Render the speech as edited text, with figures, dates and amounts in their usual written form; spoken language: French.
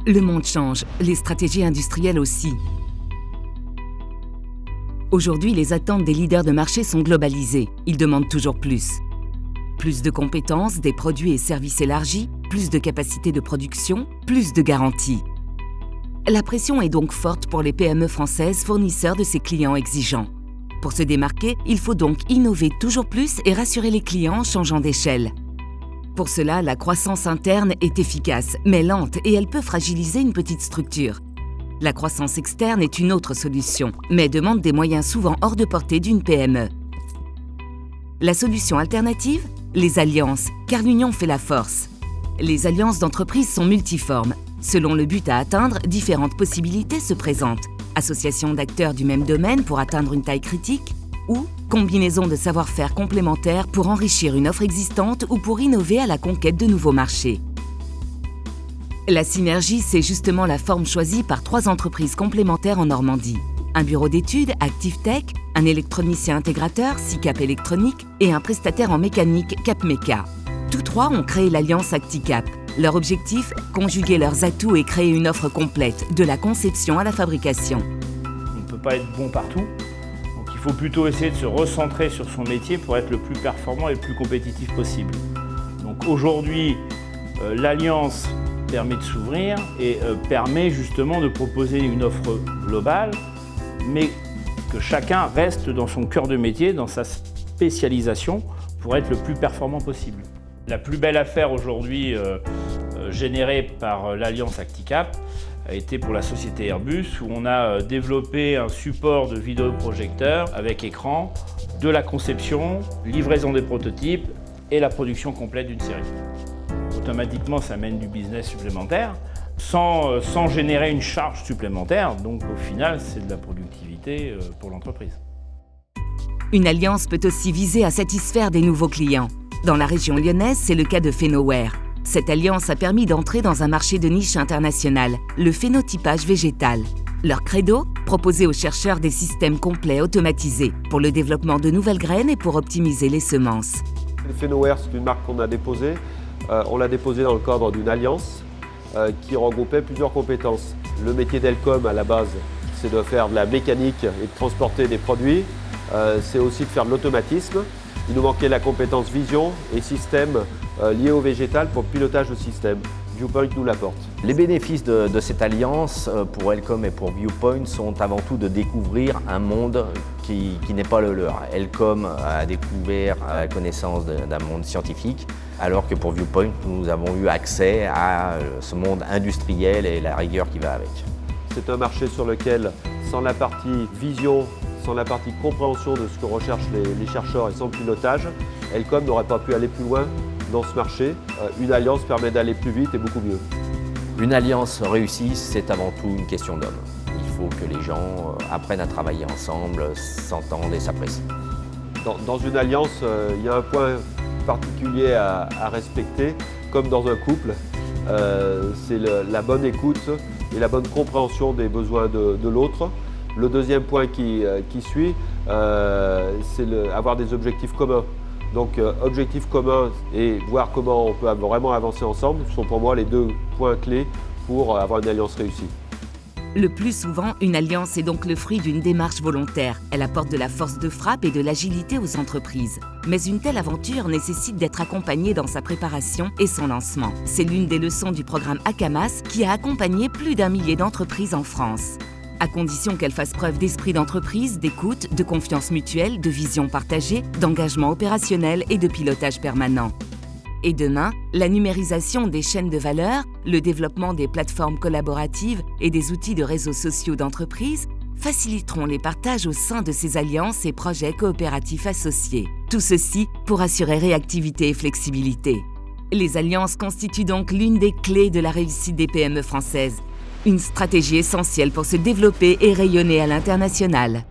Le monde change, les stratégies industrielles aussi. Aujourd'hui, les attentes des leaders de marché sont globalisées. Ils demandent toujours plus. Plus de compétences, des produits et services élargis, plus de capacité de production, plus de garanties. La pression est donc forte pour les PME françaises fournisseurs de ces clients exigeants. Pour se démarquer, il faut donc innover toujours plus et rassurer les clients en changeant d'échelle. Pour cela, la croissance interne est efficace, mais lente et elle peut fragiliser une petite structure. La croissance externe est une autre solution, mais demande des moyens souvent hors de portée d'une PME. La solution alternative ? Les alliances, car l'union fait la force. Les alliances d'entreprise sont multiformes. Selon le but à atteindre, différentes possibilités se présentent. Association d'acteurs du même domaine pour atteindre une taille critique, ou combinaison de savoir-faire complémentaires pour enrichir une offre existante ou pour innover à la conquête de nouveaux marchés. La synergie, c'est justement la forme choisie par 3 entreprises complémentaires en Normandie. Un bureau d'études, ActiveTech, un électronicien intégrateur, SICAP Électronique, et un prestataire en mécanique, Capmeca. Tous 3 ont créé l'alliance ActiCap. Leur objectif, conjuguer leurs atouts et créer une offre complète, de la conception à la fabrication. On ne peut pas être bon partout, donc il faut plutôt essayer de se recentrer sur son métier pour être le plus performant et le plus compétitif possible. Donc aujourd'hui, l'alliance permet de s'ouvrir et permet justement de proposer une offre globale, mais que chacun reste dans son cœur de métier, dans sa spécialisation, pour être le plus performant possible. La plus belle affaire aujourd'hui générée par l'alliance ActiCap a été pour la société Airbus, où on a développé un support de vidéoprojecteur avec écran, de la conception, livraison des prototypes et la production complète d'une série. Automatiquement, ça mène du business supplémentaire sans générer une charge supplémentaire. Donc au final, c'est de la productivité pour l'entreprise. Une alliance peut aussi viser à satisfaire des nouveaux clients. Dans la région lyonnaise, c'est le cas de Phénoware. Cette alliance a permis d'entrer dans un marché de niche international, le phénotypage végétal. Leur credo ? Proposer aux chercheurs des systèmes complets automatisés pour le développement de nouvelles graines et pour optimiser les semences. Phénoware, c'est une marque qu'on a déposée. On l'a déposée dans le cadre d'une alliance qui regroupait plusieurs compétences. Le métier d'Elcom, à la base, c'est de faire de la mécanique et de transporter des produits. C'est aussi de faire de l'automatisme. Il nous manquait la compétence vision et système lié au végétal pour le pilotage de système. Viewpoint nous l'apporte. Les bénéfices de cette alliance pour Elcom et pour Viewpoint sont avant tout de découvrir un monde qui n'est pas le leur. Elcom a découvert la connaissance d'un monde scientifique, alors que pour Viewpoint, nous avons eu accès à ce monde industriel et la rigueur qui va avec. C'est un marché sur lequel, sans la partie vision, sans la partie compréhension de ce que recherchent les chercheurs et sans le pilotage, Elcom n'aurait pas pu aller plus loin dans ce marché. Une alliance permet d'aller plus vite et beaucoup mieux. Une alliance réussie, c'est avant tout une question d'hommes. Il faut que les gens apprennent à travailler ensemble, s'entendent et s'apprécient. Dans une alliance, il y a un point particulier à respecter, comme dans un couple, c'est la bonne écoute et la bonne compréhension des besoins de l'autre. Le deuxième point qui suit, c'est avoir des objectifs communs. Donc objectifs communs et voir comment on peut vraiment avancer ensemble sont pour moi les 2 points clés pour avoir une alliance réussie. Le plus souvent, une alliance est donc le fruit d'une démarche volontaire. Elle apporte de la force de frappe et de l'agilité aux entreprises. Mais une telle aventure nécessite d'être accompagnée dans sa préparation et son lancement. C'est l'une des leçons du programme ACAMAS qui a accompagné plus d'1 millier d'entreprises en France. À condition qu'elles fassent preuve d'esprit d'entreprise, d'écoute, de confiance mutuelle, de vision partagée, d'engagement opérationnel et de pilotage permanent. Et demain, la numérisation des chaînes de valeur, le développement des plateformes collaboratives et des outils de réseaux sociaux d'entreprise faciliteront les partages au sein de ces alliances et projets coopératifs associés. Tout ceci pour assurer réactivité et flexibilité. Les alliances constituent donc l'une des clés de la réussite des PME françaises. Une stratégie essentielle pour se développer et rayonner à l'international.